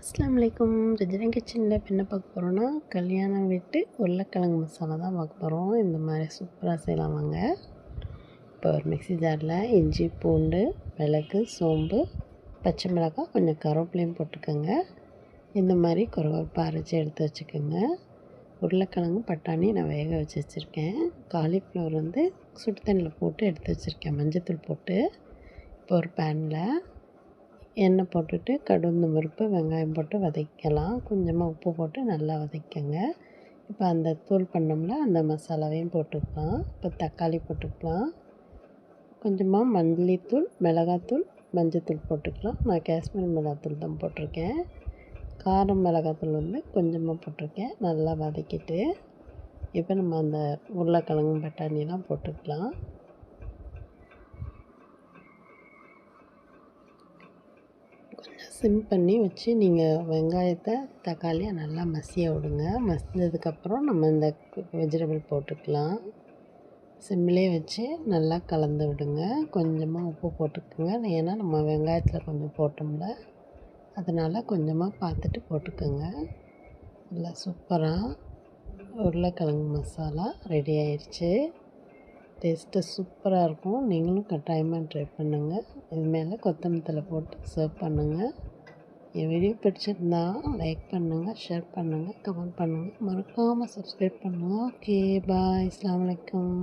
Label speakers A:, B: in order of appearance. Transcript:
A: அஸ்ஸலாமு அலைக்கும். ரெஜினா கிச்சனில் இப்போ என்ன பார்க்க போகிறோன்னா, கல்யாணம் வீட்டு உருளைக்கிழங்கு மசாலா தான் பார்க்க போகிறோம். இந்த மாதிரி சூப்பராக செய்யலாம் வாங்க. இப்போ ஒரு மிக்ஸி ஜாரில் இஞ்சி, பூண்டு, மிளகு, சோம்பு, பச்சை மிளகாய், கொஞ்சம் கருவேப்பிலையும் போட்டுக்கோங்க. இந்த மாதிரி கொரகொரப்பா அரைச்சி எடுத்து வச்சுக்கோங்க. உருளைக்கிழங்கு, பட்டாணி நான் வேக வச்சு வச்சுருக்கேன். காலிஃப்ளவர் சுடு தண்ணியில் போட்டு எடுத்து வச்சுருக்கேன், மஞ்சத்தூள் போட்டு. இப்போ ஒரு பேனில் எண்ணெய் போட்டுட்டு கடுகு, பருப்பு, வெங்காயம் போட்டு வதக்கலாம். கொஞ்சமாக உப்பு போட்டு நல்லா வதக்கிக்கங்க. இப்போ அந்த தூள் பண்ணோம்ல, அந்த மசாலாவையும் போட்டுக்கலாம். இப்போ தக்காளி போட்டுக்கலாம். கொஞ்சமாக மல்லித்தூள், மிளகாத்தூள், மஞ்சத்தூள் போட்டுக்கலாம். நான் காஷ்மீரி மிளகாத்தூள் தான் போட்டிருக்கேன். காரம் மிளகாத்தூள் கொஞ்சமாக போட்டிருக்கேன். நல்லா வதக்கிட்டு இப்போ நம்ம அந்த உருளைக்கிழங்கு, பட்டாணியெல்லாம் போட்டுக்கலாம். கொஞ்சம் சிம் பண்ணி வச்சு நீங்கள் வெங்காயத்தை, தக்காளியை நல்லா மசிய விடுங்க. மசிஞ்சதுக்கப்புறம் நம்ம இந்த வெஜிடபிள் போட்டுக்கலாம். சிம்மிலே வச்சு நல்லா கலந்து விடுங்க. கொஞ்சமாக உப்பு போட்டுக்குங்க. ஏன்னா நம்ம வெங்காயத்தில் கொஞ்சம் போட்டோம்ல, அதனால் கொஞ்சமாக பார்த்துட்டு போட்டுக்கோங்க. நல்லா சூப்பராக உருளைக்கிழங்கு மசாலா ரெடி ஆயிடுச்சு. டேஸ்ட்டு சூப்பராக இருக்கும். நீங்களும் கட்டாயமாக ட்ரை பண்ணுங்கள். இது மேலே கொத்தமல்லி தழை போட்டு சர்வ் பண்ணுங்கள். என் வீடியோ பிடிச்சிருந்தா லைக் பண்ணுங்கள், ஷேர் பண்ணுங்கள், கமெண்ட் பண்ணுங்கள். மறக்காமல் சப்ஸ்கிரைப் பண்ணுங்கள். Okay bye. அஸ்ஸலாமு அலைக்கும்.